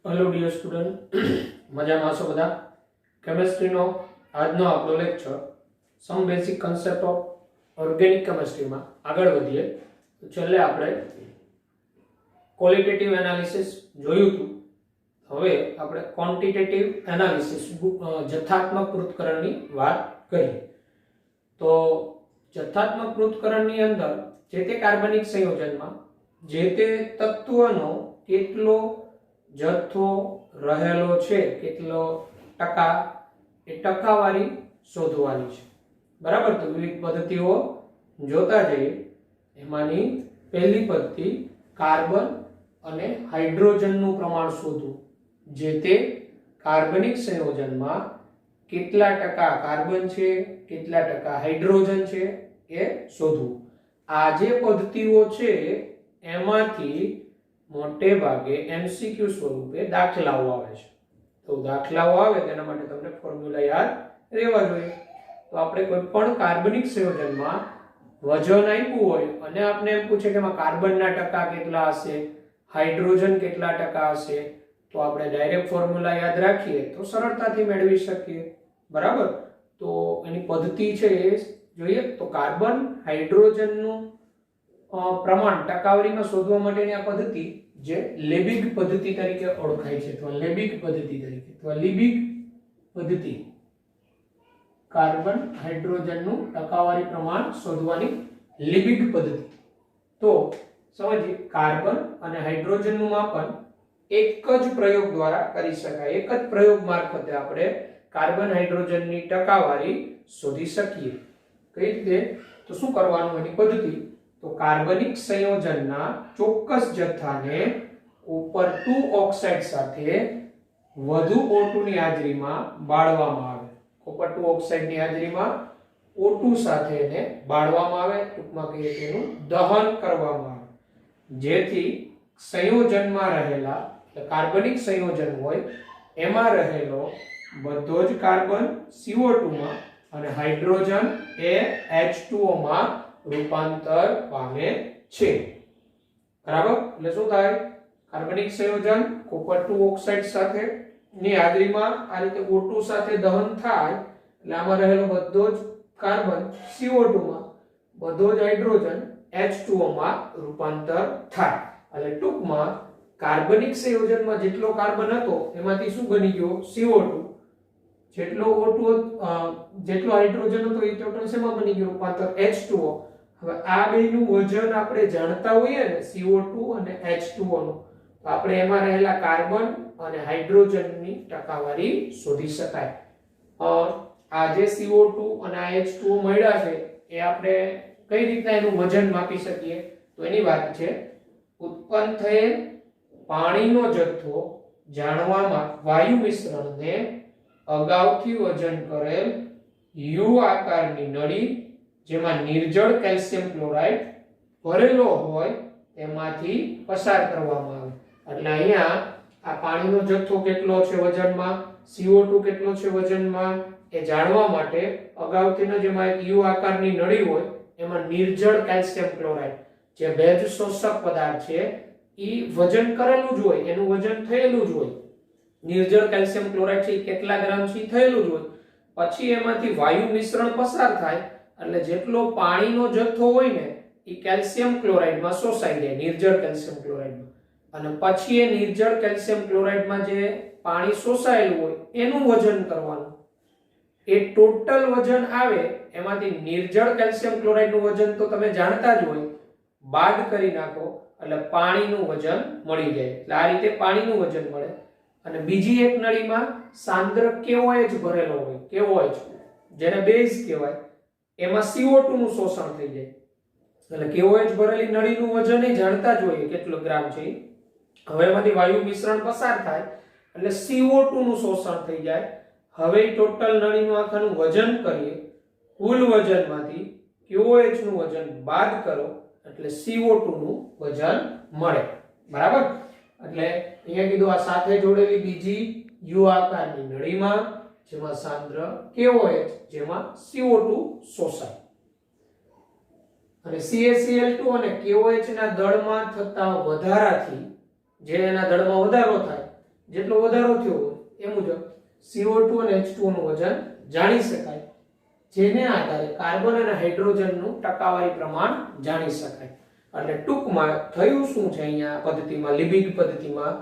Hello dear student मजामां छो बधा। Chemistry नो आजनो आपणो lecture some basic concept of organic chemistry में आगळ वधीए तो छेल्ले आपणे क्वॉलिटेटिव एनालिसिस जोयुं हतुं। हवे आपणे क्वॉन्टिटेटिव एनालिसिस जथ्थात्मक पृथक्करणनी वात करीए। तो जथ्थात्मक पृथक्करणनी अंदर जे ते कार्बनिक संयोजनमां जे ते तत्वनो કેટલો जथ्थो रहेलो छे, કેટલો टका ए टकावारी शोधवानी छे। बराबर। तो विविध पद्धतिओ जोता जईए। एमांनी पहेली पद्धति कार्बन अने हाइड्रोजननुं प्रमाण शोधवुं। जे ते कार्बनिक संयोजनमां કેટલા टका कार्बन छे, કેટલા टका हाइड्रोजन छे ए शोधवुं। आ जे पद्धतिओ छे एमांथी मोटे भागे एमसीक्यू स्वरूपे दाखलाओ आवे छे। तो दाखलाओ आवे तेना माटे तमने फॉर्म्युला याद रहेवा जोईए। तो आपणे कोई पण कार्बनिक संयोजनमां वजन आप्युं होय अने आपने एम पूछे के एमां कार्बनना टका કેટલા हशे, हाइड्रोजन કેટલા टका हशे, तो आपणे डायरेक्ट फॉर्म्युला याद राखीए तो सरळताथी मेळवी शकीए। बराबर। तो एनी पद्धति छे ए जोईए। तो कार्बन हाइड्रोजननुं प्रमाण टकावारीमां शोधवा माटेनी आ पद्धति जे लेबिग पद्धति तरीके ओळखाय छे। तो लेबिग पद्धति तरीके तो लेबिग पद्धति कार्बन हाइड्रोजननुं टकावारी प्रमाण शोधवानी लेबिग पद्धति। तो समझिए कार्बन अने हाइड्रोजननुं मापन एक ज प्रयोग द्वारा करी शकाय। एक ज प्रयोग मार्फते आपणे कार्बन हाइड्रोजननी टकावारी शोधी शकीए। कई रीते? तो शुं करवानुं एनी पद्धति? तो कार्बनिक संयोजनना ચોક્કસ જથ્થાને ઉપર 2 ઓક્સાઇડ સાથે વધુ O2 ની હાજરીમાં બાળવામાં આવે। કોપર 2 ઓક્સાઇડની હાજરીમાં O2 સાથે એને બાળવામાં આવે, ટૂંકમાં કહીએ તો એનું દહન કરવામાં આવે, જેથી સંયોજનમાં રહેલા કાર્બનિક સંયોજન હોય એમાં રહેલો બધો જ કાર્બન CO2 માં અને હાઇડ્રોજન એ H2O માં रूपांतर पामे छे। बराबर। એટલે શું થાય? કાર્બનિક સંયોજન કોપર 2 ઓક્સાઇડ સાથે ની હાજરીમાં આ રીતે O2 સાથે દહન થાય એટલે આમાં રહેલો બધો જ કાર્બન CO2 માં, બધો જ હાઇડ્રોજન H2O માં રૂપાંતર થાય। એટલે ટૂંકમાં કાર્બનિક સંયોજનમાં જેટલો કાર્બન હતો એમાંથી શું બની ગયો? CO2। જેટલો O2 જેટલો હાઇડ્રોજન હતો એ ટોટલ શેમાં બની ગયો? રૂપાંતર H2O। હવે આ બેનું વજન આપણે જાણતા હોઈએ ને CO2 અને H2O નું, તો આપણે એમાં રહેલા કાર્બન અને હાઇડ્રોજનની ટકાવારી શોધી શકાય। આ જે CO2 અને આ H2O મળ્યા છે એ આપણે કઈ રીતના એનું વજન માપી શકીએ? તો એની વાત છે ઉત્પન્ન થયેલ પાણીનો જથ્થો જાણવામાં વાયુ મિશ્રણને અગાઉથી વજન કરેલ U આકારની નળી જેમાં નિર્જળ કેલ્શિયમ ક્લોરાઇડ ભરેલો હોય તેમાંથી પસાર કરવામાં આવે। એટલે અહીંયા આ પાણીનો જથ્થો કેટલો છે વજનમાં, CO2 કેટલો છે વજનમાં એ જાણવા માટે અગાઉથી જેમાં એક U આકારની નળી હોય એમાં નિર્જળ કેલ્શિયમ ક્લોરાઇડ જે ભેજ શોષક પદાર્થ છે ઈ વજન કરેલું જ હોય, એનું વજન થયેલું જ હોય। નિર્જળ કેલ્શિયમ ક્લોરાઇડ છે કેટલા ગ્રામ છે થયેલું જ હોય। પછી એમાંથી વાયુ મિશ્રણ પસાર થાય એટલે જેટલો પાણીનો જથ્થો હોય ને એ કેલ્શિયમ ક્લોરાઇડમાં શોષાઈ જાય, નિર્જળ કેલ્શિયમ ક્લોરાઇડમાં, અને પછી એ નિર્જળ કેલ્શિયમ ક્લોરાઇડમાં જે પાણી શોષાયેલું હોય એનું વજન કરવાનું। એ ટોટલ વજન આવે એમાંથી નિર્જળ કેલ્શિયમ ક્લોરાઇડનું વજન તો તમે જાણતા જ હોય, બાદ કરી નાખો એટલે પાણીનું વજન મળી જાય। એટલે આ રીતે પાણીનું વજન મળે। અને બીજી એક નળીમાં સાંદ્ર KOH ભરેલો હોય, KOH જેને બેઝ કહેવાય, એમાં CO2 નું શોષણ થઈ જાય। એટલે KOH ભરેલી નળીનું વજન એ જાણતા જ હોય કેટલો ગ્રામ છે। હવે એમાંથી વાયુ મિશ્રણ પસાર થાય એટલે CO2 નું શોષણ થઈ જાય। હવે ટોટલ નળીનું આખાનું વજન કરીએ, કુલ વજનમાંથી KOH નું વજન બાદ કરો એટલે CO2 નું વજન મળે। બરાબર। એટલે અહીંયા કીધું આ સાથે જોડેલી બીજી U આકારની નળીમાં જેમાં સાંદ્ર KOH જેમાં CO2 શોષાય અને CaCl2 અને KOH ના દળમાં થતા વધારાથી જે એના દળમાં વધારો થાય જેટલો વધારો થયો હોય એ મુજબ CO2 અને H2O નું વજન જાણી શકાય, જેને આધારે કાર્બન અને હાઇડ્રોજનનું ટકાવારી પ્રમાણ જાણી શકાય. એટલે ટૂંકમાં થયું શું છે અહીંયા પદ્ધતિમાં, લિબિગ પદ્ધતિમાં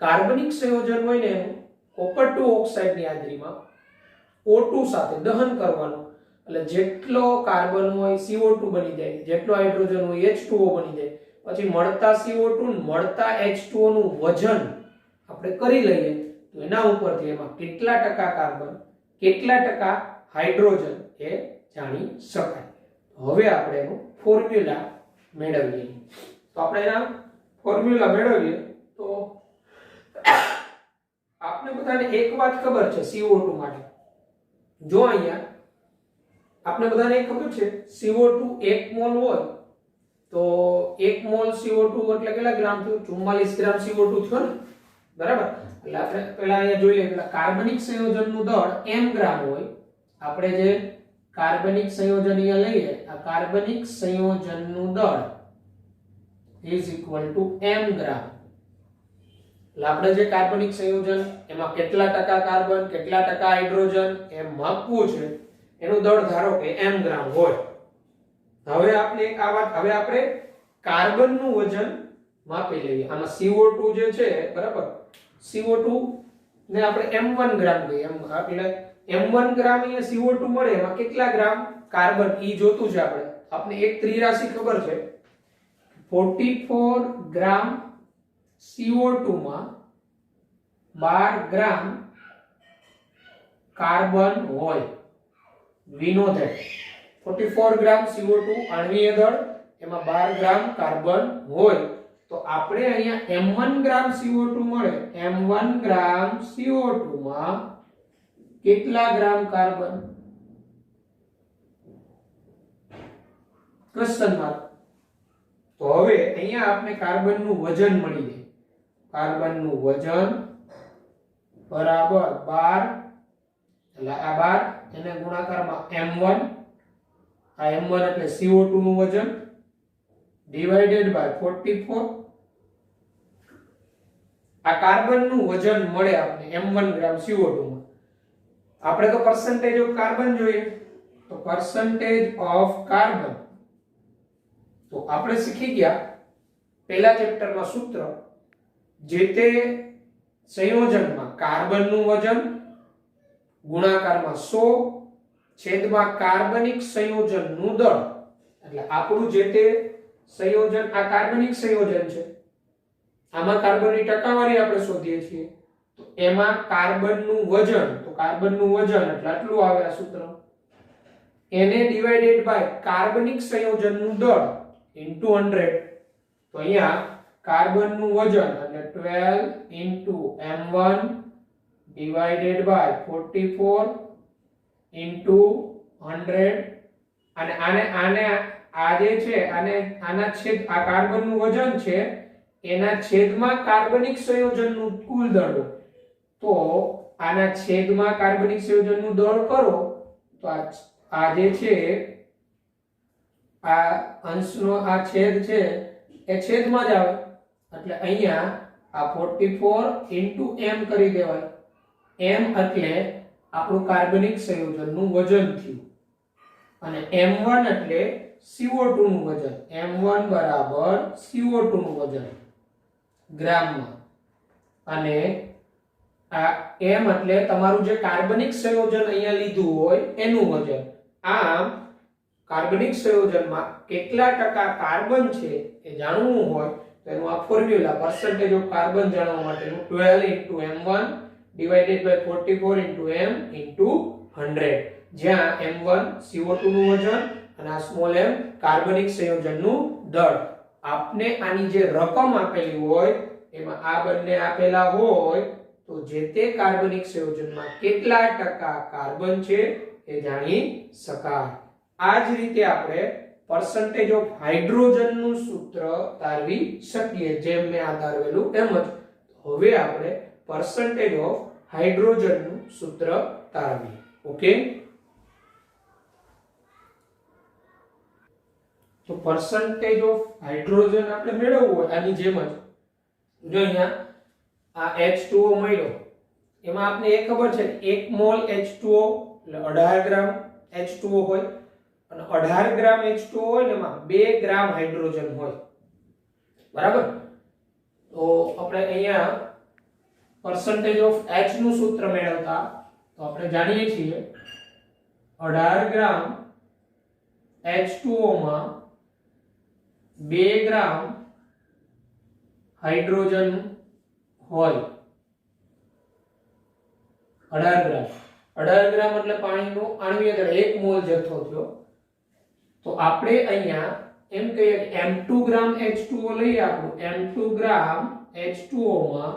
કાર્બનિક સંયોજન હોય ને એનું કોપર 2 ઓક્સાઇડની હાજરીમાં O2 સાથે દહન કરવાનું. એટલે જેટલો કાર્બન હોય CO2 બની જાય, જેટલો હાઇડ્રોજન હોય H2O બની જાય. પછી મળતા CO2 ને મળતા H2O નું વજન આપણે કરી લઈએ તો એના ઉપરથી એમાં કેટલા ટકા કાર્બન, કેટલા ટકા હાઇડ્રોજન એ જાણી શકાય. હવે આપણે એનું ફોર્મ્યુલા મેળવીએ. તો આપણે એના ફોર્મ્યુલા મેળવીએ તો આપને બધાને એક વાત ખબર છે CO2 માટે. જો અહીંયા આપને બધાને ખબર છે CO2 1 મોલ હોય તો 1 મોલ CO2 એટલે કેટલા ગ્રામ થયું? 44 ગ્રામ CO2 થયો ને, બરાબર? એટલે આપણે પહેલા અહીંયા જોઈ લઈએ કે કાર્બનિક સંયોજનનું દળ m ગ્રામ હોય. આપણે જે કાર્બનિક સંયોજન અહીંયા લઈએ, આ કાર્બનિક સંયોજનનું દળ m ગ્રામ. એટલે આપણે જે કાર્બનિક સંયોજન એમાં કેટલા ટકા કાર્બન, કેટલા ટકા હાઇડ્રોજન એમ માપવું છે, એનું દળ ધારો કે m ગ્રામ હોય. હવે આપણે કાર્બનનું વજન માપી લઈએ. આમાં CO2 જે છે, બરાબર, CO2 ને આપણે m1 ગ્રામ કહીએ. એટલે m1 ગ્રામ અહીંયા CO2 મળે, એમાં કેટલા ગ્રામ કાર્બન ઈ જોતું છે આપણે. આપણે એક ત્રિરાશિ ખબર છે, 44 ગ્રામ CO2 માં 12 ગ્રામ કાર્બન હોય. we know that 44 gram CO2 આણ્વીય દળ, એમાં 12 ગ્રામ કાર્બન હોય. તો આપણે અહીંયા m1 ગ્રામ CO2 મળે, m1 ગ્રામ CO2 માં કેટલા ગ્રામ કાર્બન? Question mark. તો હવે અહીંયા આપણે કાર્બનનું વજન મળી જાય. કાર્બનનું વજન બરાબર 12, એટલે આ 12 એને ગુણાકારમાં m1, આ m1 એટલે CO2 નું વજન ડિવાઇડેડ બાય 44. આ કાર્બનનું વજન મળે આપણે m1 ગ્રામ CO2 માં. આપણે તો percentage ઓફ કાર્બન જોઈએ, તો percentage ઓફ કાર્બન તો આપણે શીખી ગયા પહેલા ચેપ્ટરમાં સૂત્ર, જે તે સંયોજનમાં કાર્બનનું વજન ગુણાકારમાં 100 છેદમાં કાર્બનિક સંયોજનનું દળ. એટલે આપણું જે તે સંયોજન, આ કાર્બનિક સંયોજન છે, આમાં કાર્બનની ટકાવારી આપણે શોધીએ છીએ, તો એમાં કાર્બનનું વજન, તો કાર્બનનું વજન એટલે આટલું આવે આ સૂત્ર, એને ડિવાઇડેડ બાય કાર્બનિક સંયોજનનું દળ ઇન્ટુ 100. તો અહીંયા કાર્બનનું વજન એટલે 12 into m1 divided by 44 into 100. અને આને આ જે છે આના છેદ, આ કાર્બનનું વજન છે એના છેદમાં કાર્બનિક સંયોજનનું કુલ દળ. તો આના છેદમાં કાર્બનિક સંયોજનનું દળ કરો તો આ જે છે આ અંશનો આ છેદ છે એ છેદમાં જ આવે. એટલે અહીંયા આ 44 ઇન્ટુ m કરી દેવાય. m એટલે આપણું કાર્બનિક સંયોજનનું વજન થયું, અને m1 એટલે CO2 નું વજન. m1 બરાબર CO2 નું વજન ગ્રામમાં, અને આ m એટલે તમારું જે કાર્બનિક સંયોજન અહીંયા લીધું હોય એનું વજન. આમ કાર્બનિક સંયોજનમાં કેટલા ટકા કાર્બન છે એ જાણવું હોય તો એનું આ ફોર્મ્યુલા, percentage ઓફ કાર્બન જાણવા માટેનું 12 into m1 divided by 44 into m into 100, જ્યાં m1 CO2 નું વજન અને આ સ્મોલ m કાર્બનિક સંયોજનનું દળ. આપને આની જે રકમ આપેલી હોય એમાં આ બંને આપેલા હોય તો જે તે કાર્બનિક સંયોજનમાં કેટલા ટકા કાર્બન છે એ જાણી શકાય. આ જ રીતે આપણે percentage ઓફ હાઇડ્રોજનનું સૂત્ર તારવી શકીએ, જેમ મેં આ તારવેલું એમ જ. હવે આપણે percentage ઓફ હાઇડ્રોજનનું સૂત્ર તારવીએ. ઓકે, તો percentage ઓફ હાઇડ્રોજન આપણે મેળવવું હોય આની જેમ જ. જો અહીંયા આ H2O મળ્યો એમાં આપણે એ ખબર છે કે 1 મોલ H2O એટલે 18 ગ્રામ H2O હોય અને 18 ગ્રામ H2O હોય ને એમાં 2 ગ્રામ હાઇડ્રોજન હોય બરાબર તો આપણે અહીંયા percentage of H નું સૂત્ર મેળવતા તો આપણે જાણીએ છીએ 18 ગ્રામ H2O માં 2 ગ્રામ હાઇડ્રોજન હોય 18 ગ્રામ એટલે પાણીનો આણ્વીય દળ 1 મોલ જથ્થો થયો તો આપણે અહીંયા એમ કહીએ કે m2 ગ્રામ H2O લઈએ આપણું m2 ગ્રામ H2O માં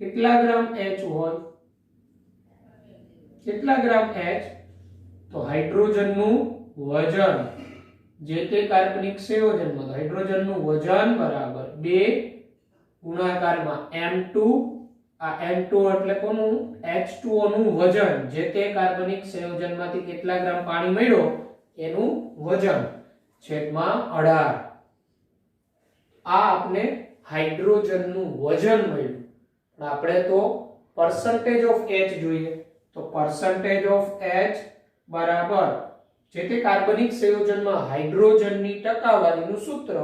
કેટલા ગ્રામ H હોય કેટલા ગ્રામ H તો હાઇડ્રોજનનું વજન જે તે કાર્બનિક સંયોજનમાં હાઇડ્રોજનનું વજન બરાબર 2 ગુણાકારમાં m2 આ m2 એટલે કોનું H2O નું વજન જે તે કાર્બનિક સંયોજનમાંથી કેટલા ગ્રામ પાણી મળ્યો એનું વજન છેદમાં 18 આ આપણે હાઇડ્રોજનનું વજન મળ્યું પણ આપણે તો percentage of H જોઈએ તો percentage of H બરાબર જે તે કાર્બનિક સંયોજનમાં હાઇડ્રોજનની ટકાવારીનું સૂત્ર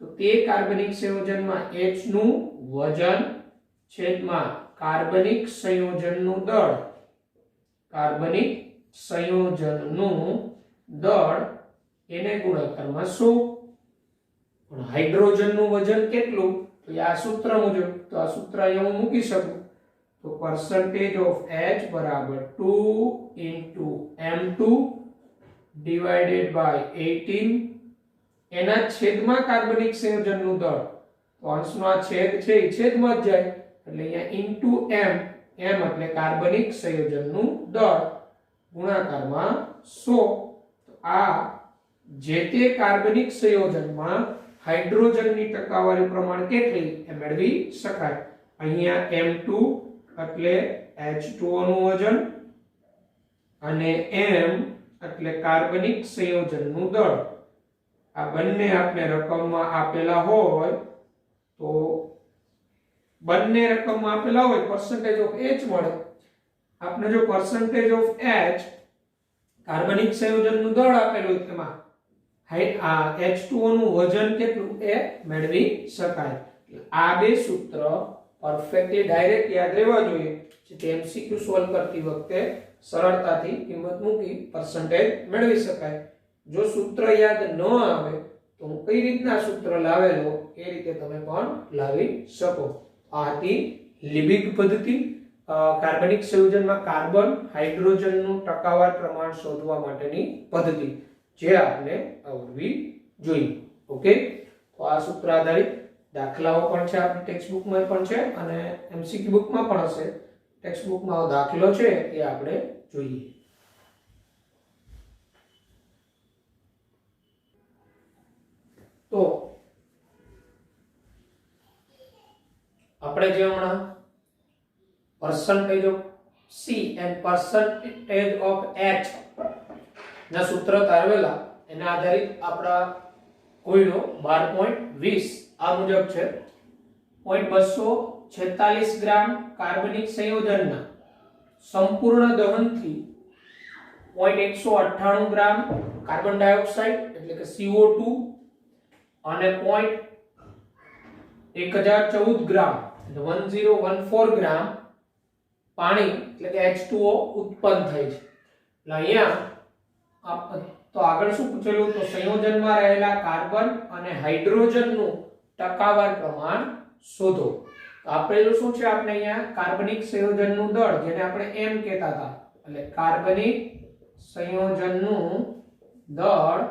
તો તે કાર્બનિક સંયોજનમાં H નું વજન છેદમાં કાર્બનિક સંયોજનનું દળ એને ગુણાકારમાં 100 પણ હાઇડ્રોજનનું વજન કેટલું તો આ સૂત્ર મુજબ તો આ સૂત્ર અહીંયા હું મૂકી શકું તો percentage of H બરાબર 2 into m2 divided by 18 એના છેદમાં કાર્બનિક સંયોજનનું દળ તો અંશનો આ છેદ છે એ છેદમાં જ જાય એટલે અહીંયા into m એટલે કાર્બનિક સંયોજનનું દળ ગુણાકારમાં 100 આ જે તે કાર્બનિક સંયોજનમાં હાઇડ્રોજનની ટકાવારી પ્રમાણ કેટલી એ મેળવી શકાય અહીંયા m2 એટલે H2O નું વજન અને m એટલે કાર્બનિક સંયોજનનું દળ આ બંને આપણે રકમમાં આપેલા હોય તો બંને રકમમાં આપેલા હોય percentage of H મળે આપણે જો percentage of H કાર્બનિક સંયોજનનું દળ આપેલું હોય તેમાં H2O નું વજન કેટલું એ મેળવી શકાય આ બે સૂત્ર પરફેક્ટલી ડાયરેક્ટ યાદ રહેવા જોઈએ જે MCQ સોલ્વ કરતી વખતે સરળતાથી કિંમત મૂકી percentage મેળવી શકાય જો સૂત્ર યાદ ન આવે તો હું કઈ રીતના સૂત્ર લાવેલો એ રીતે તમે પણ લાવી શકો આ હતી લિબિક પદ્ધતિ કાર્બનિક સંયોજનમાં કાર્બન હાઇડ્રોજનનું ટકાવાર પ્રમાણ શોધવા માટેની પદ્ધતિ જે આપણે આવડવી જોઈએ ઓકે તો આ સૂત્ર આધારિત દાખલાઓ પણ છે આપણી ટેક્સ્ટ બુકમાં પણ છે અને MCQ બુકમાં પણ હશે ટેક્સ્ટ બુકમાં દાખલો છે એ આપણે જોઈએ તો આપણે જે હમણાં percentage of C and percentage of H ના સૂત્ર તારવેલા એના આધારિત આપણા કોઈનો 12.20 આ મુજબ છે 246 ગ્રામ કાર્બનિક સંયોજનના સંપૂર્ણ દહનથી 198 ગ્રામ કાર્બન ડાયોક્સાઇડ એટલે કે CO2 અને 1014 ગ્રામ 1014 ગ્રામ પાણી એટલે કે H2O ઉત્પન્ન થાય છે એટલે અહીંયા તો આગળ શું પૂછેલું તો સંયોજનમાં રહેલા કાર્બન અને હાઇડ્રોજનનું ટકાવાર પ્રમાણ શોધો આપેલું શું છે આપણે અહીંયા કાર્બનિક સંયોજનનું દળ જેને આપણે m કહેતા હતા એટલે કાર્બનિક સંયોજનનું દળ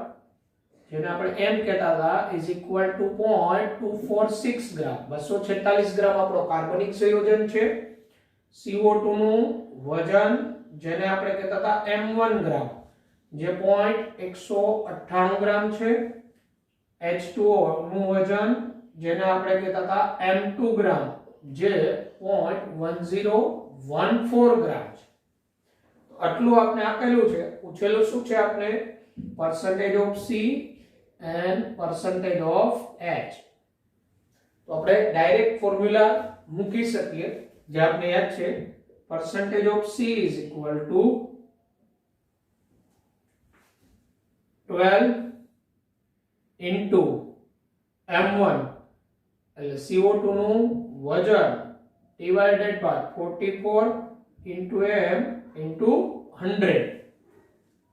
જેને આપણે m કહેતા હતા is equal to 0.246 ગ્રામ 246 ગ્રામ આપણો કાર્બનિક સંયોજન છે CO2 નું વજન જેને આપણે કહેતા હતા m1 ગ્રામ જે 0.198 ગ્રામ છે H2O નું વજન જેને આપણે કહેતા હતા m2 ગ્રામ જે 0.1014 ગ્રામ છે આટલું આપણે આપેલું છે પૂછેલું શું છે આપણે percentage of C and percentage of H તો આપણે ડાયરેક્ટ ફોર્મ્યુલા મૂકી શકીએ, જે આપણે યાદ છે percentage of C is equal to 12 into m1 એટલે CO2 નું વજન divided by 44 into m into 100.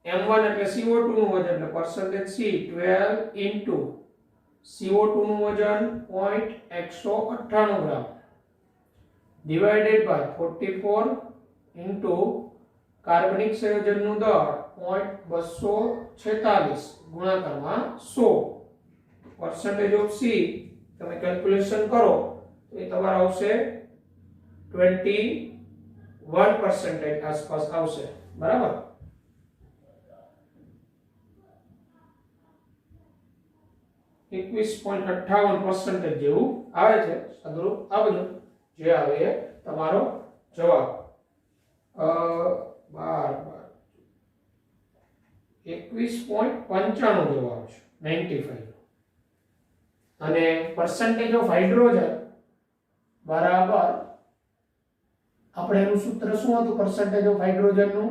m1 એટલે CO2 નું વજન એટલે percentage C 12 into CO2 નું વજન 0.198 ગ્રામ divided by 44 into કાર્બનિક સંયોજનનું દળ 0.246 ગુણાકારમાં 100. percentage of C તમે કેલ્ક્યુલેશન કરો તો એ તમારો આવશે 21% આસપાસ આવશે, બરાબર. %, જેવું આવે છે સાદુરૂપ. આ બધું જે આવે એ તમારો જવાબ 21.95 જેવો આવશે, 95. અને percentage of હાઇડ્રોજન બરાબર આપણે એનું સૂત્ર શું હતું percentage of હાઇડ્રોજન નું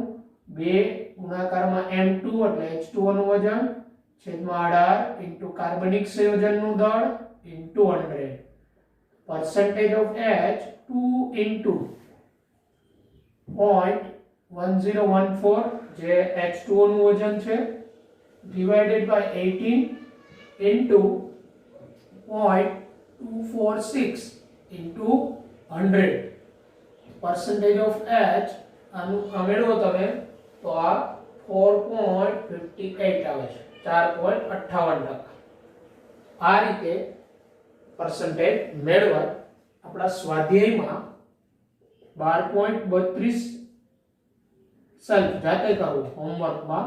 2 ગુણાકારમાં m2 એટલે H2O નું વજન છેદમાં 18 ઇન્ટુ કાર્બનિક સંયોજનનું દળ into 100. percentage of H 2 into 0.1014 જે H2O નું વજન છે divided by 18 into 0.246 into 100. percentage of H આનું મેળવો તમે તો આ 4.58 આવે છે, 4.58%. આ રીતે percentage મેળવવા આપણા સ્વાધ્યાયમાં 12.32 સેલ્ફ જાતે કરવું હોમવર્કમાં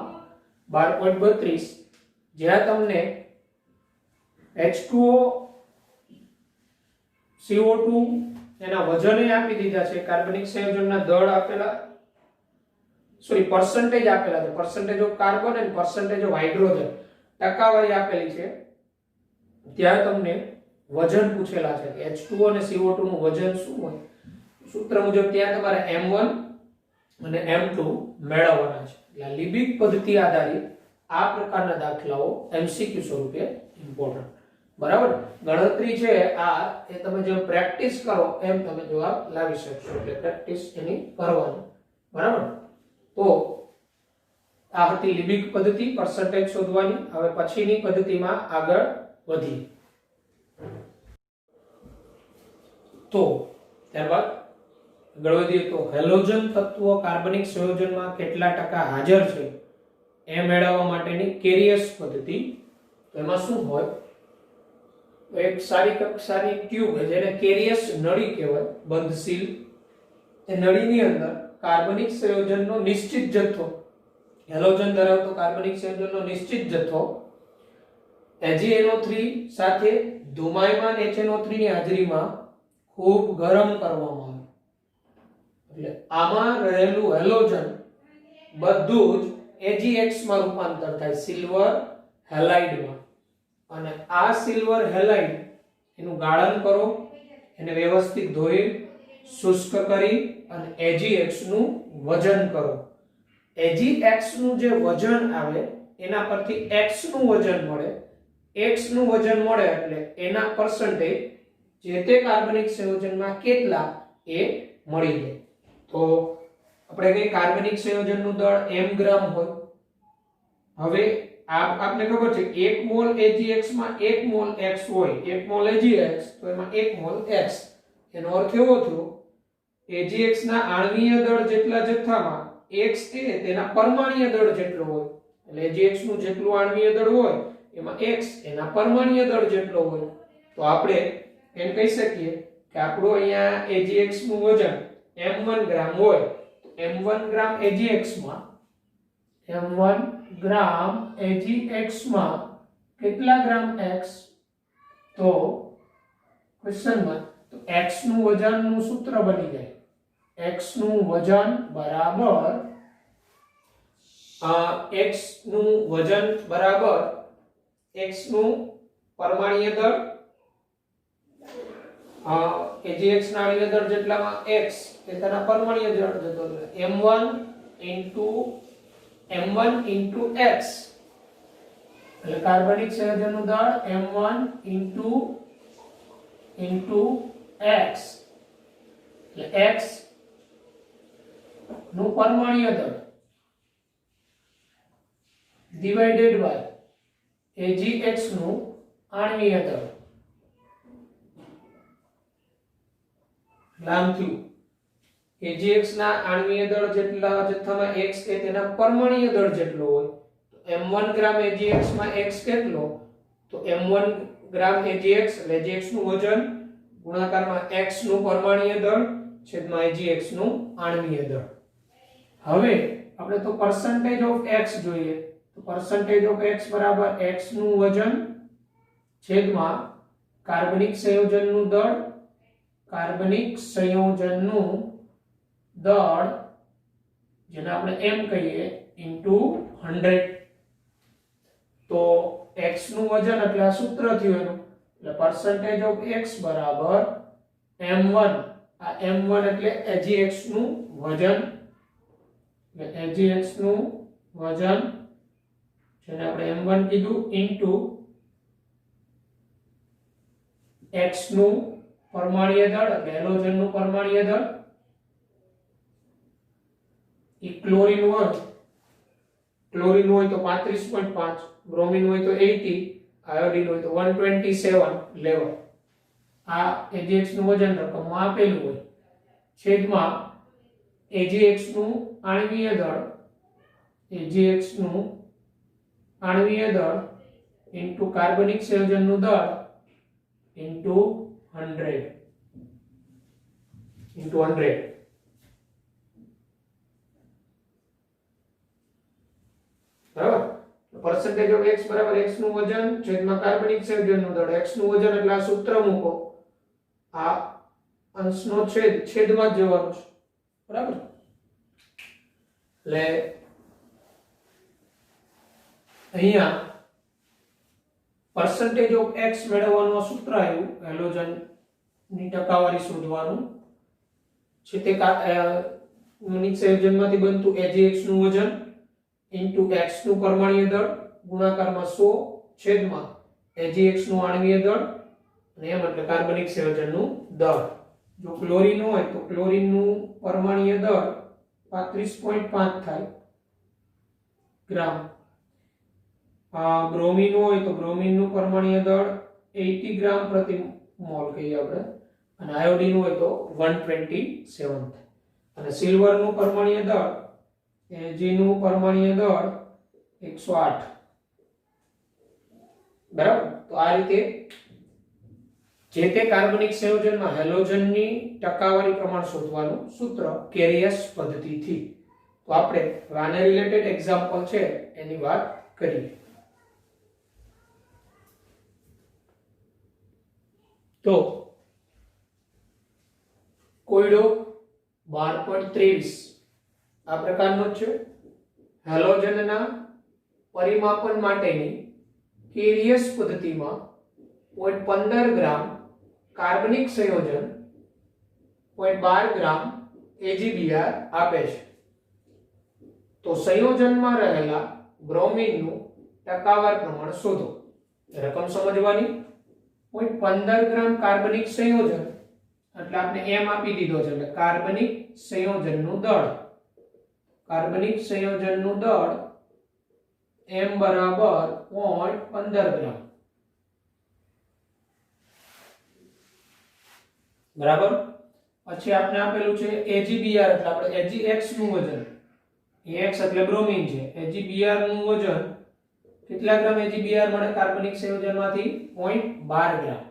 12.32 જ્યાં તમને H2O CO2 એના વજને આપી દીધા છે, કાર્બનિક સંયોજનના દળ આપેલા, સોરી percentage આપેલા છે, percentage of carbon and percentage of hydrogen ટકાવારી આપેલી છે. ત્યાં તમને વજન પૂછેલા છે કે H2O અને CO2 નું વજન શું હોય, સૂત્ર મુજબ ત્યાં તમારે m1 અને m2 મેળવવાના છે. એટલે લિબિક પદ્ધતિ આધારિત આ પ્રકારના દાખલાઓ MCQ સ્વરૂપે ઇમ્પોર્ટન્ટ, બરાબર. ગણતરી છે આ એ તમે જેમ પ્રેક્ટિસ કરો એમ તમે જવાબ લાવી શકશો, એટલે પ્રેક્ટિસ એની કરવાની, બરાબર. તો આ હતી લિબિક પદ્ધતિ percentage શોધવાની. હવે પછીની પદ્ધતિમાં આગળ વધીએ. તો ત્યારબાદ આગળ વધીએ તો હેલોજન તત્વો કાર્બનિક સંયોજનમાં કેટલા ટકા હાજર છે એ મેળવવા માટેની કેરિયસ પદ્ધતિ. તો એમાં શું હોય, તો એક સારી કક્ષાની ટ્યુબ જેને કેરિયસ નળી કહેવાય, બંધશીલ, એ નળીની અંદર કાર્બનિક સંયોજનનો નિશ્ચિત જથ્થો, હેલોજન ધરાવતો કાર્બનિક સંયોજનનો નિશ્ચિત જથ્થો AgNO3 સાથે ધુમાયમાન HNO3 ની હાજરીમાં ખૂબ ગરમ કરવામાં આવે. એટલે આમાં રહેલું હેલોજન બધું જ AgX માં રૂપાંતર થાય, સિલ્વર હેલાઇડમાં. અને આ સિલ્વર હેલાઇડ એનું ગાળન કરો, એને વ્યવસ્થિત ધોઈ શુષ્ક કરી અને AgX નું વજન કરો. AgX નું જે વજન આવે એના પરથી X નું વજન મળે, X નું વજન મળે એટલે એના percentage જે તે કાર્બનિક સંયોજનમાં કેટલા એ મળી જાય. તો આપણે કઈ કાર્બનિક સંયોજનનું દળ m ગ્રામ હોય. હવે આપને ખબર છે 1 મોલ AgX માં 1 મોલ X હોય, 1 મોલ AgX તો એમાં 1 મોલ X. એનો અર્થ એવો થયો AgX ના આણ્વીય દળ જેટલા જથ્થામાં X એ તેના પરમાણ્વીય દળ જેટલો હોય. એટલે AgX નું જેટલું આણ્વીય દળ હોય એમાં X એના પરમાણ્વીય દળ જેટલો હોય. તો આપણે એમ કહી શકીએ કે આપણો અહીંયા AgX નું વજન m1 ગ્રામ હોય તો m1 ગ્રામ AgX માં કેટલા ગ્રામ X, તો ક્વેશ્ચનમાં તો X નું વજનનું સૂત્ર બની જાય X નું વજન બરાબર X નું વજન બરાબર X નું પરમાણ્વીય દળ AgX ના આણ્વીય દળ જેટલામાં x એ તેના પરમાણ્વીય દળ જતો રહે m1 into x એટલે કાર્બનિક સંયોજનનું દળ m1 into x એટલે x નું પરમાણ્વીય દળ divided by AgX નું આણ્વીય દળ લાંબ થયું AgX ના આણ્વીય દળ જેટલા જથ્થામાં x એ તેના પરમાણ્વીય દળ જેટલો હોય તો m1 ગ્રામ AgX માં x કેટલો તો m1 ગ્રામ AgX એટલે AgX નું વજન ગુણાકારમાં x નું પરમાણ્વીય દળ છેદમાં AgX નું આણ્વીય દળ હવે આપણે તો percentage of x જોઈએ તો percentage of x બરાબર x નું વજન છેદમાં કાર્બનિક સંયોજનનું દળ જેને આપણે m કહીએ into 100 તો x નું વજન એટલે આ સૂત્ર થયું એનું એટલે percentage of x બરાબર m1 આ m1 એટલે AgX નું વજન એટલે AgX નું વજન જેને આપણે m1 કીધું into x નું પરમાણ્વીય દળ એટલે હેલોજન નું પરમાણ્વીય દળ ઈ ક્લોરીન હોય તો 35.5 બ્રોમિન હોય તો 80 આયોડિન હોય તો 127 લેવલ આ AgX નું વજન રકમમાં આપેલું હોય છેદમાં AgX નું આણ્વીય દળ ઇન્ટુ કાર્બનિક સંયોજનનું દળ ઇન્ટુ 100 બરાબર percentage of x બરાબર x નું વજન છેદમાં કાર્બનિક સંયોજનનું દળ x નું વજન એટલે આ સૂત્ર મૂકો આ અંશનો છેદમાં જ જવાનું છે બરાબર એટલે અહીંયા percentage of x મેળવવાનું સૂત્ર આવ્યું હેલોજન ની ટકાવારી શોધવાનું છે તે કાર્બનિક સંયોજનમાંથી બનતું AgX નું વજન ઇન્ટુ x નું પરમાણ્વીય દળ ગુણાકારમાં 100 છેદમાં AgX નું આણ્વીય દળ અને એમ એટલે કાર્બનિક સંયોજનનું દળ જો ક્લોરીન હોય તો ક્લોરીન નું પરમાણ્વીય દળ 35.5 થાય ગ્રામ બ્રોમિન હોય તો બ્રોમિન નું પરમાણ્વીય દળ 80 ગ્રામ પ્રતિ મોલ કહીએ આપણે અને આયોડિન હોય તો 127 થાય અને સિલ્વર નું પરમાણ્વીય દળ Ag નું પરમાણ્વીય દળ 108 બરાબર તો આ રીતે જે તે કાર્બનિક સંયોજનમાં હેલોજનની ટકાવારી પ્રમાણ શોધવાનું સૂત્ર કેરિયસ પદ્ધતિથી તો આપણે આને રિલેટેડ એક્ઝામ્પલ છે એની વાત કરીએ તો કોયડો 12.23 આ પ્રકારનો છે હેલોજનના પરિમાપન માટેની કેરિયસ પદ્ધતિમાં 0.15 ગ્રામ કાર્બનિક સંયોજન 0.12 ગ્રામ AgBr આપે છે તો સંયોજનમાં રહેલા બ્રોમિનનું ટકાવાર પ્રમાણ શોધો રકમ સમજવાની 0.15 ગ્રામ કાર્બનિક સંયોજન એટલે આપણે m આપી દીધો છે એટલે કાર્બનિક સંયોજનનું દળ m બરાબર 0.15 ગ્રામ બરાબર પછી આપણે આપેલું છે AgBr એટલે આપણે AgX નું વજન X એટલે બ્રોમિન છે AgBr નું વજન કેટલા ગ્રામ AgBr મળે કાર્બનિક સંયોજનમાંથી 0.12 ગ્રામ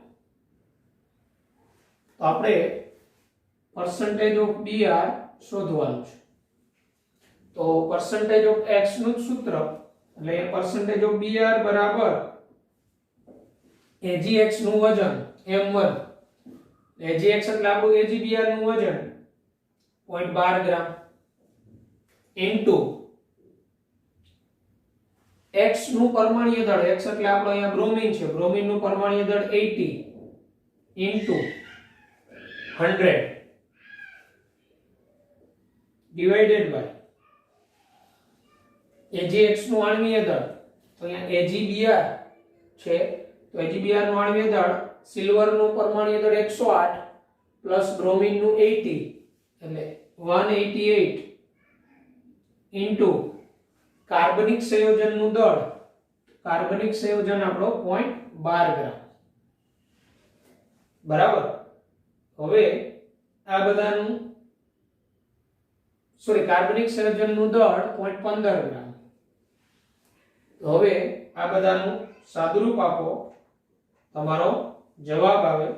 તો આપણે percentage of Br શોધવાનું છે તો percentage of x નું સૂત્ર એટલે percentage of Br બરાબર AgX નું વજન m1 AgX એટલે આપણું AgBr નું વજન 0.12 ગ્રામ ઇન્ટુ x નું પરમાણ્વીય દળ x એટલે આપણો અહીંયા બ્રોમિન છે બ્રોમિન નું પરમાણ્વીય દળ 80 ઇન્ટુ 100 ડિવાઇડેડ બાય AgX નું આણ્વીય દળ, તો અહીંયા AgBr છે, તો AgBr નું આણ્વીય દળ સિલ્વર નું પરમાણ્વીય દળ 108 પ્લસ બ્રોમિન નું 80 એટલે 188 ઇન્ટુ કાર્બનિક સંયોજનનું દળ, કાર્બનિક સંયોજન આપણો 0.12 ગ્રામ, બરાબર. હવે આ બધાનું સોરી કાર્બનિક સંયોજનનું દળ 0.15 ગ્રામ. હવે આ બધાનું સાદુરૂપ આપો, તમારો જવાબ આવે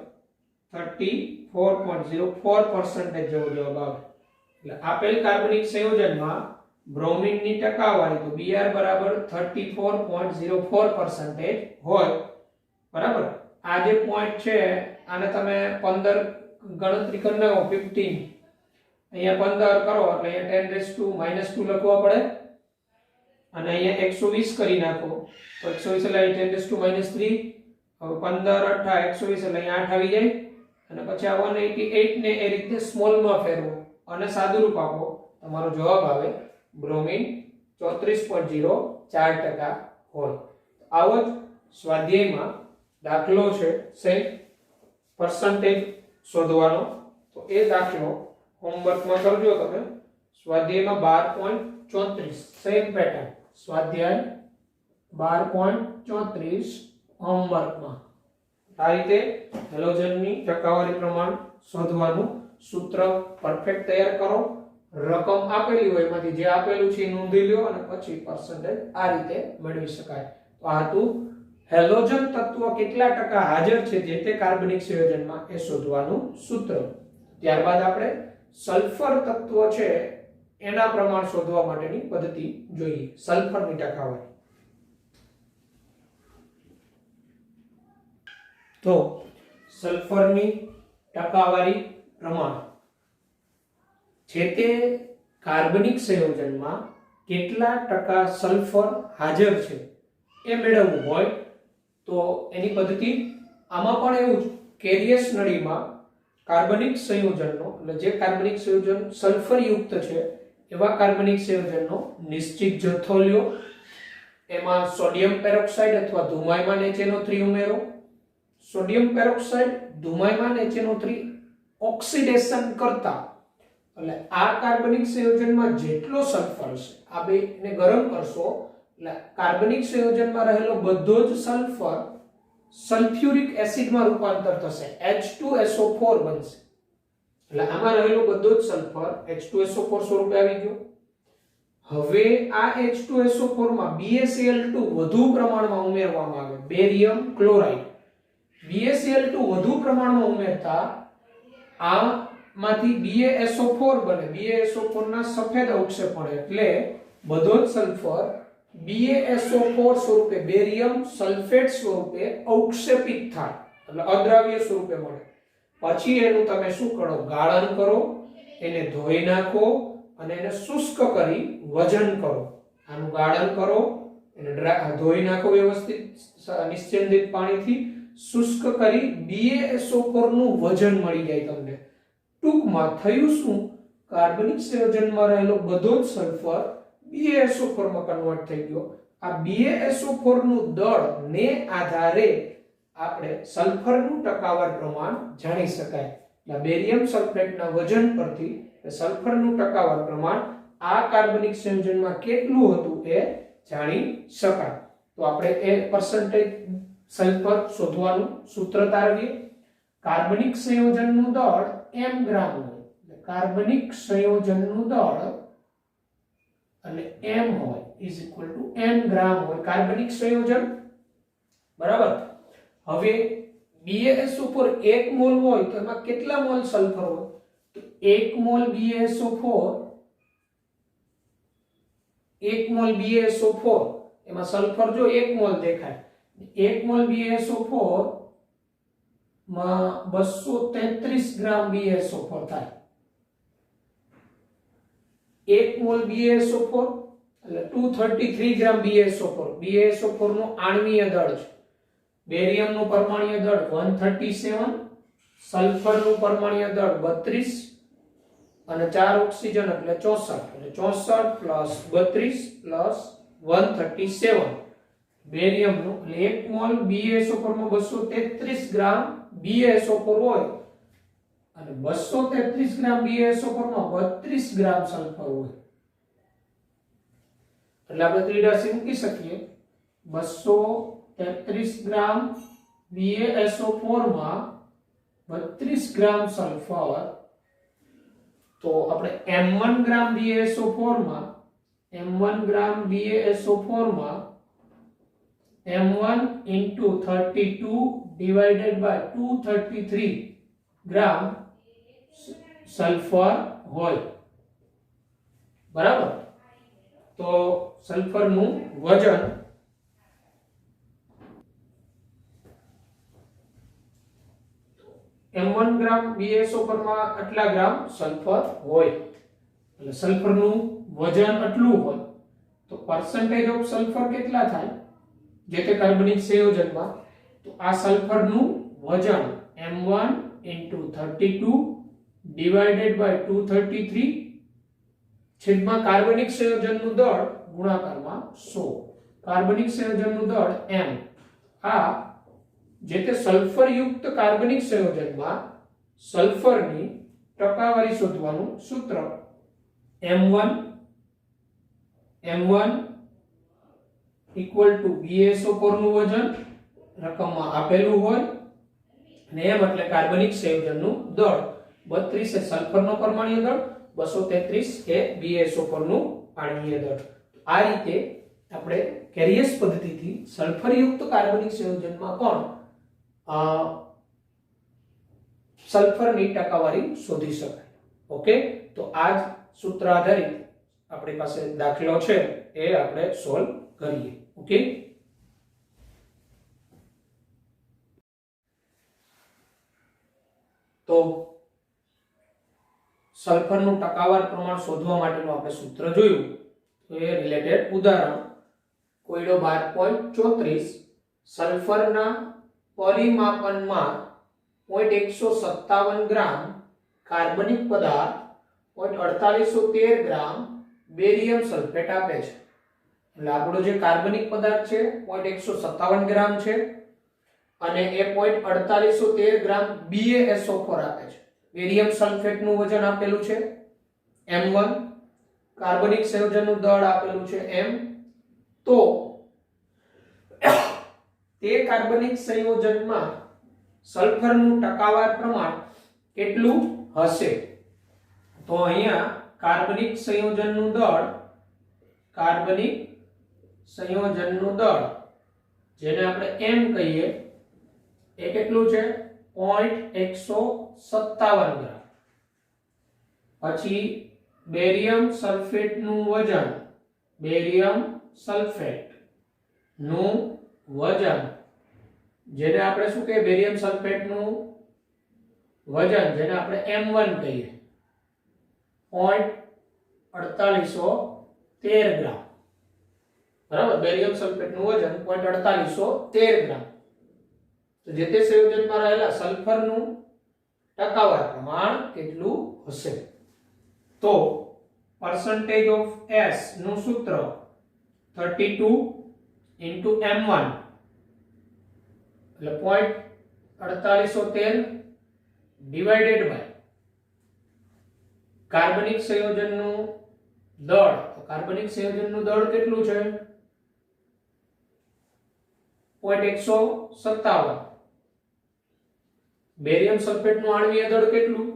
34.04% જેવો જવાબ આવે. એટલે આપેલ કાર્બનિક સંયોજનમાં બ્રોમિનની ટકાવારી તો Br બરાબર 34.04% હોય, બરાબર. આ જે પોઈન્ટ છે આને તમે 15 ગણતરી કરી નાખો, 15 અહીંયા 15 કરો એટલે અહીંયા 10 -2 લખવા પડે અને અહીંયા 120 કરી નાખો તો 120 એટલે 10 -3. હવે 15 8 120 એટલે અહીંયા 8 આવી જાય અને પછી આ 188 ને એ રીતે સ્મોલ માં ફેરવો અને સાદુરૂપ આપો, તમારો જવાબ આવે બ્રોમિન 34.04% હોય. આવો જ સ્વાધ્યાયમાં દાખલો છે સેમ પર્સન્ટેજ શોધવાનો, તો એ દાખલો હોમવર્કમાં કરજો તમે. સ્વાધ્યાયમાં 12.34 સેમ પેટર્ન, સ્વાધ્યાય 12.34 હોમવર્કમાં આ રીતે હેલોજનની ટકાવારી પ્રમાણ શોધવાનું સૂત્ર પરફેક્ટ તૈયાર કરો. રકમ આપેલી હોય એમાંથી જે આપેલું છે એ નોંધી લો અને પછી પર્સન્ટેજ આ રીતે મેળવી શકાય. તો આ હતું હેલોજન તત્વ કેટલા ટકા હાજર છે જે તે કાર્બનિક સંયોજનમાં એ શોધવાનું સૂત્ર. ત્યારબાદ આપણે સલ્ફર તત્વ છે એના પ્રમાણ શોધવા માટેની પદ્ધતિ જોઈએ. સલ્ફરની ટકાવારી, તો સલ્ફરની ટકાવારી પ્રમાણ છે તે કાર્બનિક સંયોજનમાં કેટલા ટકા સલ્ફર હાજર છે એ મેળવવું હોય તો એની પદ્ધતિ આમાં પણ એવું જ કેરિયસ નળીમાં કાર્બનિક સંયોજનનો એટલે જે કાર્બનિક સંયોજન સલ્ફર યુક્ત છે એવા કાર્બનિક સંયોજનનો નિશ્ચિત જથ્થો લ્યો, એમાં સોડિયમ પેરોક્સાઇડ અથવા ધુમાયમાન HNO3 ઉમેરો. સોડિયમ પેરોક્સાઇડ ધુમાયમાન HNO3 ઓક્સિડેશન કરતા એટલે આ કાર્બનિક સંયોજનમાં જેટલો સલ્ફર છે આ બેને ગરમ કરશો એટલે કાર્બનિક સંયોજનમાં રહેલો બધો જ સલ્ફર સલ્ફ્યુરિક એસિડમાં રૂપાંતર થશે, H2SO4 બનશે. એટલે આમાં રહેલો બધો જ સલ્ફર H2SO4 સ્વરૂપે આવી ગયો. હવે આ H2SO4 માં BaCl2 વધુ પ્રમાણમાં ઉમેરવામાં આવે, બેરિયમ ક્લોરાઇડ. BaCl2 વધુ પ્રમાણમાં ઉમેરતા આમાંથી BaSO4 બને, BaSO4 ના સફેદ અવક્ષેપ મળે એટલે બધો જ સલ્ફર BaSO4 સ્વરૂપે બેરિયમ સલ્ફેટ સ્વરૂપે અવક્ષેપિત થાય એટલે અદ્રાવ્ય સ્વરૂપે મળે. પછી એનું તમે શું કરો, ગાળણ કરો, એને ધોઈ નાખો અને એને શુષ્ક કરી વજન કરો. આનું ગાળણ કરો, એને ધોઈ નાખો વ્યવસ્થિત નિશ્ચિંદિત પાણીથી, શુષ્ક કરી BaSO4 નું વજન મળી જાય તમને. ટૂંકમાં થયું શું, કાર્બનિક સંયોજનમાં રહેલો બધો જ સલ્ફર BaSO4 માં કન્વર્ટ થઈ ગયો. આ BaSO4 નું દળ ને આધારે આપણે સલ્ફરનું ટકાવાર પ્રમાણ જાણી શકાય. એટલે બેરિયમ સલ્ફેટના વજન પરથી સલ્ફરનું ટકાવાર પ્રમાણ આ કાર્બનિક સંયોજનમાં કેટલું હતું એ જાણી શકાય. તો આપણે એ પર્સન્ટેજ સલ્ફર શોધવાનું સૂત્ર તારવીએ. કાર્બનિક સંયોજનનું દળ m ગ્રામ હોય, કાર્બનિક સંયોજનનું દળ અને m હોય ઇઝ ઇક્વલ ટુ n ગ્રામ હોય કાર્બનિક સંયોજન, બરાબર. હવે BaSO4 1 મોલ હોય તો એમાં કેટલા મોલ સલ્ફર હોય, તો 1 મોલ BaSO4 એમાં સલ્ફર જો 1 મોલ દેખાય, 1 મોલ BaSO4 માં 233 ગ્રામ BaSO4 થાય. 1 મોલ BaSO4 એટલે 233 ગ્રામ BaSO4. BaSO4 નું આણ્વીય દળ છે, બેરિયમ નું પરમાણ્વીય દળ 137 સલ્ફરનું પરમાણ્વીય દળ 32 અને 4 ઓક્સિજન એટલે 64, એટલે 64 પ્લસ 32 પ્લસ 137 બેરિયમનું, એટલે 1 મોલ BaSO4 માં 233 ગ્રામ BaSO4 હોય અને 233 ગ્રામ BaSO4 માં 32 ગ્રામ સલ્ફર હોય, એટલે આપણે ત્રિરાશી મૂકી શકીએ 233 ગ્રામ BaSO4 માં 32 ગ્રામ સલ્ફર, તો આપણે m1 ગ્રામ BaSO4 માં m1 ગ્રામ BaSO4 માં m1 into 32 divided by 233 gram sulphur હોય, બરાબર. તો સલ્ફરનું વજન m1 ગ્રામ BaSO4 માં આટલા ગ્રામ સલ્ફર હોય, એટલે સલ્ફરનું વજન આટલું હોય, તો percentage ઓફ સલ્ફર કેટલા થાય જે તે કાર્બનિક સંયોજનમાં, તો આ સલ્ફરનું વજન m1 into 32 divided by 233 છેદમાં કાર્બનિક સંયોજનનું દળ ગુણાકારમાં 100, કાર્બનિક સંયોજનનું દળ m, આ જે તે સલ્ફર યુક્ત કાર્બનિક સંયોજનમાં સલ્ફરની ટકાવારી શોધવાનું સૂત્ર m1 equal to BaSO4 નું વજન રકમમાં આપેલું હોય અને m એટલે કાર્બનિક સંયોજનનું દળ, 32 એ સલ્ફરનો પરમાણ્વીય દળ, 233 એ BaSO4 નું આણ્વીય દળ. આ રીતે આપણે કેરિયસ પદ્ધતિથી સલ્ફર યુક્ત કાર્બનિક સંયોજનમાં પણ સલ્ફરની ટકાવારી શોધી શકાય. ઓકે, તો આ જ સૂત્ર આધારિત આપણી પાસે દાખલો છે એ આપણે સોલ્વ કરીએ. ઓકે, તો સલ્ફરનું ટકાવાર પ્રમાણ શોધવા માટેનું આપણે સૂત્ર જોયું, તો એ રિલેટેડ ઉદાહરણ કોયડો 12.34 સલ્ફરના પરિમાપનમાં 0.157 ગ્રામ કાર્બનિક પદાર્થ 0.4813 ગ્રામ બેરિયમ સલ્ફેટ આપે છે. એટલે આપણો જે કાર્બનિક પદાર્થ છે 0.157 ગ્રામ છે અને એ 0.4813 ગ્રામ BaSO4 આપે છે. બેરિયમ સલ્ફેટનું વજન આપેલું છે m1, કાર્બનિક સંયોજનનું દળ આપેલું છે m, તો તે કાર્બનિક સંયોજનમાં સલ્ફરનું ટકાવાર પ્રમાણ કેટલું હશે, તો અહીંયા કાર્બનિક સંયોજનનું દળ જેને આપણે m કહીએ એ કેટલું છે 0.157 ગ્રામ. પછી બેરિયમ સલ્ફેટનું વજન, બેરિયમ સલ્ફેટનું વજન જેને આપણે શું કહીએ, બેરિયમ સલ્ફેટનું વજન જેને આપણે m1 કહીએ 0.4813 ગ્રામ, બરાબર. બેરિયમ સલ્ફેટનું વજન 0.4813 ગ્રામ. તો જે તે સંયોજનમાં રહેલા સલ્ફરનું ટકાવાર પ્રમાણ કેટલું હશે, તો percentage of S નું સૂત્ર 32 into m1 એટલે 0.4813 divided by કાર્બનિક સંયોજનનું દળ, તો કાર્બનિક સંયોજનનું દળ કેટલું છે 0.157, બેરિયમ સલ્ફેટનું આણ્વીય દળ કેટલું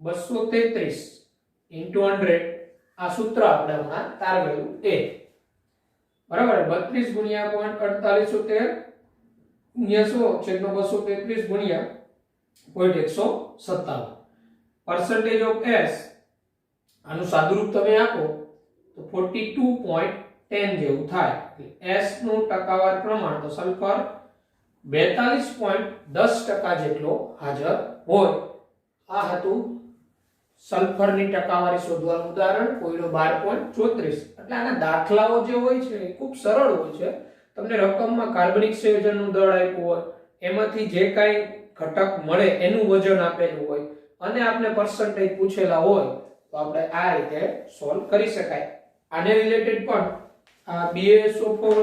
233 into 100, આ સૂત્ર આપણે હમણાં તારવેલું એ, બરાબર. 32 ગુણ્યા 0.4813 ગુણ્યા 100 છેદમાં 233 ગુણ્યા 0.157. percentage of S આનું સાદુરૂપ તમે આપો તો 42.10 જેવું થાય. S નું ટકાવાર પ્રમાણ તો સલ્ફર 42.10% જેટલો હાજર હોય. આ હતું સલ્ફરની ટકાવારી શોધવાનું ઉદાહરણ કોયડો 12.34. એટલે આના દાખલાઓ જે હોય છે એ ખૂબ સરળ હોય છે. તમને રકમમાં કાર્બનિક સંયોજનનું દળ આપ્યું હોય, એમાંથી જે કાંઈ ઘટક મળે એનું વજન આપેલું હોય અને આપણે પર્સન્ટેજ પૂછેલા હોય તો આપણે આ રીતે સોલ્વ કરી શકાય. આને રિલેટેડ પણ આ BaSO4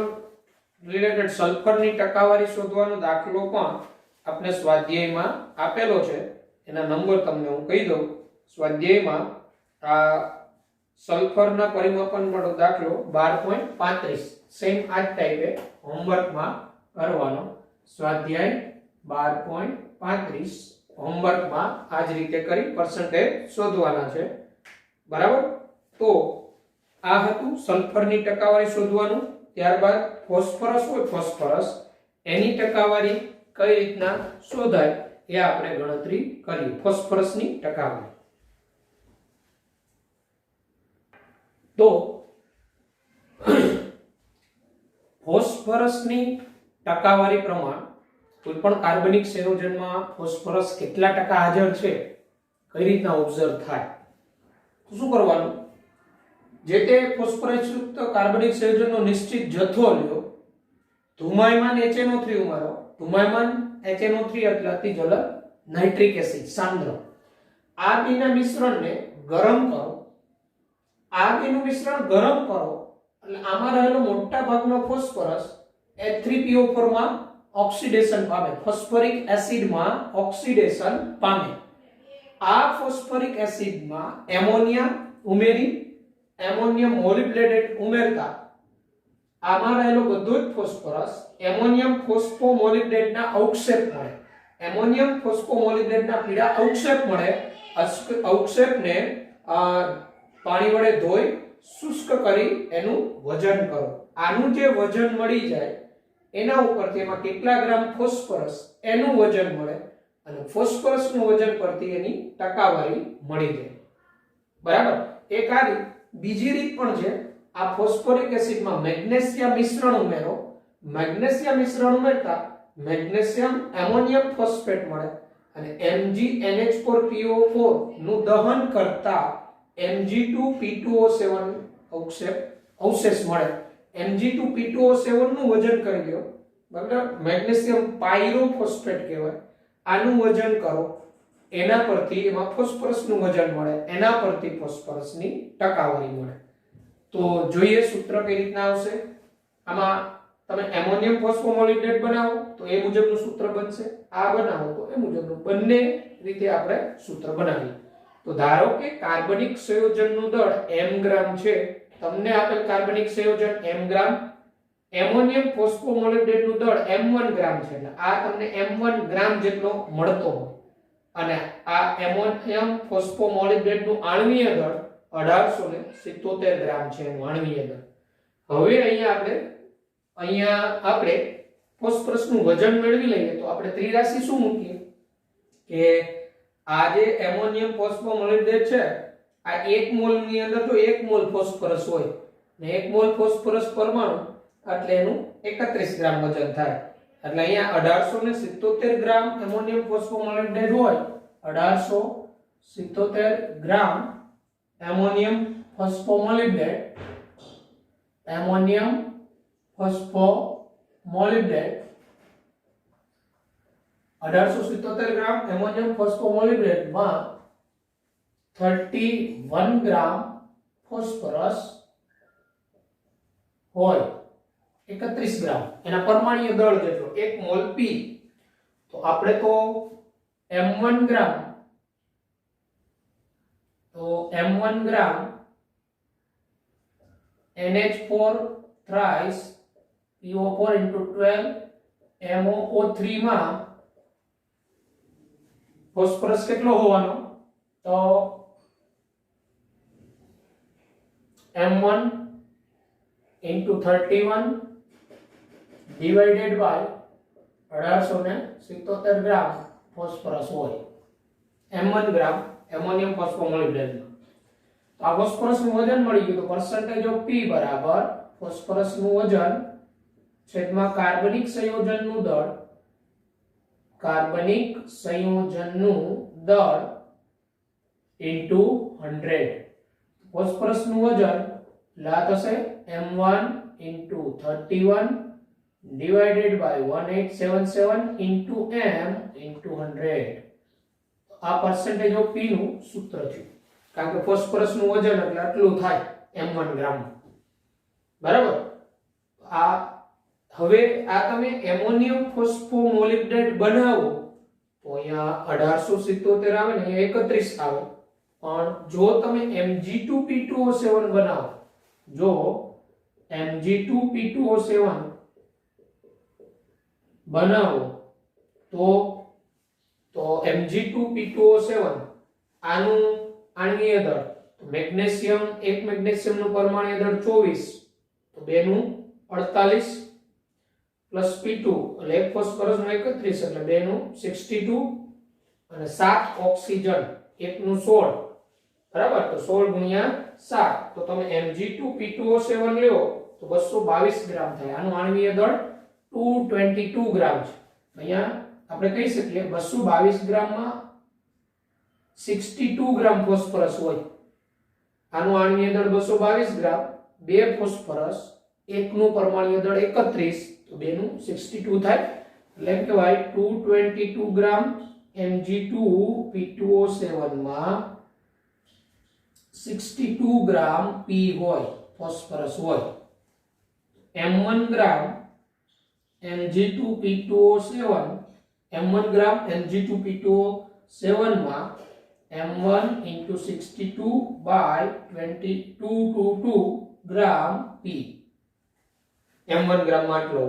રિલેટેડ સલ્ફરની ટકાવારી શોધવાનો દાખલો પણ આપણે સ્વાધ્યાયમાં આપેલો છે. એના નંબર તમને હું કહી દઉં. સ્વાધ્યાયમાં આ સલ્ફરના પરિમાપન વાળો દાખલો 12.35 સેમ આ જ ટાઈપે હોમવર્કમાં કરવાનો. સ્વાધ્યાય 12.35 હોમવર્કમાં આ જ રીતે કરી પર્સન્ટેજ શોધવાના છે. બરાબર. તો આ હતું સલ્ફરની ટકાવારી શોધવાનું. ત્યારબાદ ફોસ્ફરસ હોય ફોસ્ફરસ એની ટકાવારી કઈ રીતના શોધાય એ આપણે ગણતરી કરીએ. ફોસ્ફરસની ટકાવારી તો ફોસ્ફરસની ટકાવારી પ્રમાણ કોઈ પણ કાર્બનિક સંયોજનમાં ફોસ્ફરસ કેટલા ટકા હાજર છે કઈ રીતના ઓબ્ઝર્વ થાય. તો શું કરવાનું, જે તે ફોસ્ફરસયુક્ત કાર્બનિક સંયોજનનો નિશ્ચિત જથ્થો લ્યો, ધુમાયમાન HNO3 ઉમેરો. ધુમાયમાન HNO3 એટલે અતિ જલદ નાઇટ્રિક એસિડ સાંદ્ર. આ બેના મિશ્રણને ગરમ કરો. આ બેનું મિશ્રણ ગરમ કરો એટલે આમાં રહેલો મોટા ભાગનો ફોસ્ફરસ H3PO4 માં ઓક્સિડેશન પામે, ફોસ્ફરિક એસિડમાં ઓક્સિડેશન પામે. આ ફોસ્ફરિક એસિડમાં એમોનિયા ઉમેરી એમોનિયમ મોલિબ્ડેનેટ ઉમેરતા આમાં રહેલો બધો જ ફોસ્ફરસ એમોનિયમ ફોસ્ફોમોલિબ્ડેટના અવક્ષેપ મળે. એમોનિયમ ફોસ્ફોમોલિબ્ડેટના પીળા અવક્ષેપ મળે. અવક્ષેપને પાણી વડે ધોઈ શુષ્ક કરી એનું વજન કરો. આનું જે વજન મળી જાય એના ઉપરથી એમાં કેટલા ગ્રામ ફોસ્ફરસ એનું વજન મળે અને ફોસ્ફરસનું વજન પરથી એની ટકાવારી મળી જાય. બરાબર. એક આ રીત. બીજી રીત પણ છે. આ ફોસ્ફોરિક એસિડમાં મેગ્નેશિયમ મિશ્રણ ઉમેરો. મેગ્નેશિયમ મિશ્રણ ઉમેરતા મેગ્નેશિયમ એમોનિયમ ફોસ્ફેટ મળે અને MgNH4PO4 નું દહન કરતા Mg2P2O7 અવશેષ મળે. Mg2P2O7 નું વજન કરી લ્યો. બરાબર. મેગ્નેશિયમ પાયરોફોસ્ફેટ કહેવાય. આનું વજન કરો એના પરથી એમાં ફોસ્ફરસનું વજન મળે, એના પરથી ફોસ્ફરસની ટકાવારી મળે. તો જોઈએ સૂત્ર કઈ રીતના આવશે. આમાં તમે એમોનિયમ ફોસ્ફોમોલિબ્ડેટ બનાવો તો એ મુજબનું સૂત્ર બનશે. આ બનાવો તો એ મુજબનું. બંને રીતે આપણે સૂત્ર બનાવીએ. તો ધારો કે કાર્બનિક સંયોજનનું દળ m ગ્રામ છે. તમને આપેલ કાર્બનિક સંયોજન m ગ્રામ, એમોનિયમ ફોસ્ફોમોલિબ્ડેટનું દળ m1 ગ્રામ છે. એટલે આ તમને m1 ગ્રામ જેટલો મળતો હોય અને આ એમોનિયમ ફોસ્ફોમોલિબ્ડેટનું આણ્વીય દળ 1877 ગ્રામ છે એનું આણ્વીય દળ. હવે અહીંયા આપણે ફોસ્ફરસનું વજન મેળવી લઈએ તો આપણે ત્રિરાશિ શું મૂકીએ કે આ જે એમોનિયમ ફોસ્ફોમોલિબ્ડેટ છે આ 1 મોલ ની અંદર તો 1 મોલ ફોસ્ફરસ હોય ને 1 મોલ ફોસ્ફરસ પરમાણુ એટલે એનું 31 ગ્રામ વજન થાય. એટલે અહીંયા 1877 ગ્રામ એમોનિયમ ફોસ્ફોમોલિબ્ડેટ હોય. 1877 ગ્રામ એમોનિયમ ફોસ્ફોમોલિબ્ડેટ 1877 ગ્રામ એમોનિયમ ફોસ્ફોમોલિબ્ડેટ માં 31 ગ્રામ ફોસ્ફરસ હોય. 31 ગ્રામ એના પરમાણ્વીય દળ જેટલો 1 મોલ P. તો આપણે તો m1 ગ્રામ NH4 thrice PO4 into 12 MOO3 માં ફોસ્ફરસ કેટલો હોવાનો તો m1 into 31 divided by 1877 gram phosphorus હોય. m1 ગ્રામ એમોનિયમ ફોસ્ફોમોલિબ્ડેટ. તો આ ફોસ્ફરસનું વજન મળી ગયું. તો percentage of P બરાબર ફોસ્ફરસનું વજન છેદમાં કાર્બનિક સંયોજનનું દળ into 100. ફોસ્ફરસનું વજન લા થશે m1 into 31 divided by 1877 into m into 100. આ percentage of p નું સૂત્ર છે, કારણ કે ફોસ્ફરસ નું વજન એટલે આટલું થાય m1 ગ્રામ, બરાબર. આ હવે આ તમે એમોનિયમ ફોસ્ફોમોલિબ્ડેટ બનાવો તો અહીંયા 1877 આવે ને, અહીંયા 31 આવે. પણ જો તમે Mg2P2O7 બનાવો, જો Mg2P2O7 બનાવો તો Mg2P2O7 આનું આણ્વીય દળ, તો મેગ્નેશિયમ, એક મેગ્નેશિયમ નું પરમાણ્વીય દળ 24, તો બે નું 48 પ્લસ P2 એટલે એક ફોસ્ફરસ નું 31 એટલે બે નું 62 અને 7 ઓક્સિજન એક નું 16, બરાબર. તો 16 ગુણ્યા 7 તો તમે Mg2P2O7 લ્યો તો 222 ગ્રામ થાય. આનું આણ્વીય દળ 222 ગ્રામ છે. અહીંયા આપણે કહી શકીએ 222 ગ્રામમાં 62 ગ્રામ ફોસ્ફરસ હોય. આનું આણ્વીય દળ 222 ગ્રામ, બે ફોસ્ફરસ, એકનું પરમાણ્વીય દળ 31, તો બેનું 62 થાય. એટલે એમ કહેવાય 222 ગ્રામ Mg2P2O7 માં 62 ગ્રામ P હોય, ફોસ્ફરસ હોય. m1 ગ્રામ Mg2P2O7, m1 ગ્રામ Mg2P2O7 માં m1 into 62 by 2222 gram P, m1 ગ્રામ માં આટલો.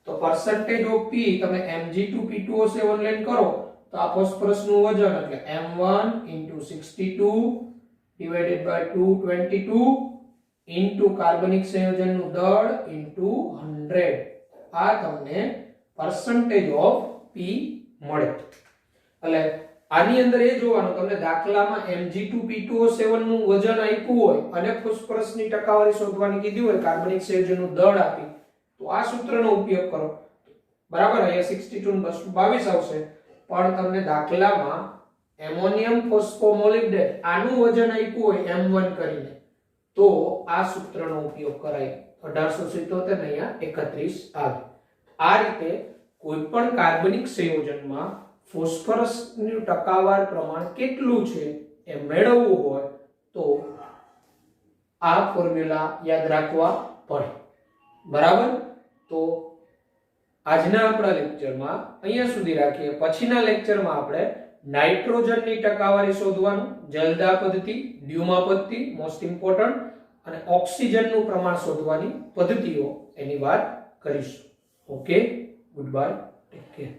તો percentage of P તમે Mg2P2O7 લઈને કરો તો આ ફોસ્ફરસ નું વજન એટલે m1 into 62 divided by 222 into કાર્બનિક સંયોજન નું દળ into 100. આ તમને percentage of P મળે. એટલે આની અંદર એ જોવાનું, તમને દાખલામાં Mg2P2O7 નું વજન આપ્યું હોય અને ફોસ્ફરસ ની ટકાવારી શોધવાની કીધી હોય, કાર્બનિક સંયોજન નું દળ આપી, તો આ સૂત્રનો ઉપયોગ કરો, બરાબર. અહીંયા 62 ને 222 આવશે. પણ તમને દાખલામાં એમોનિયમ ફોસ્ફોમોલિબ્ડેટ આનું વજન આપ્યું હોય m1 કરીને, તો આ સૂત્રનો ઉપયોગ કરાય. 1877 ને અહીંયા 31 આવે. આ રીતે કોઈ પણ કાર્બનિક સંયોજનમાં ફોસ્ફરસનું ટકાવાર પ્રમાણ કેટલું છે એ મેળવવું હોય તો આ ફોર્મ્યુલા યાદ રાખવા પડે, બરાબર. તો આજના આપણા લેક્ચરમાં અહીંયા સુધી રાખીએ. પછીના લેક્ચરમાં આપણે નાઇટ્રોજનની ટકાવારી શોધવાનું, જલદા પદ્ધતિ, ડ્યુમા પદ્ધતિ મોસ્ટ ઇમ્પોર્ટન્ટ, અને ઓક્સિજનનું પ્રમાણ શોધવાની પદ્ધતિઓ એની વાત કરીશું. Okay, good bye, take care.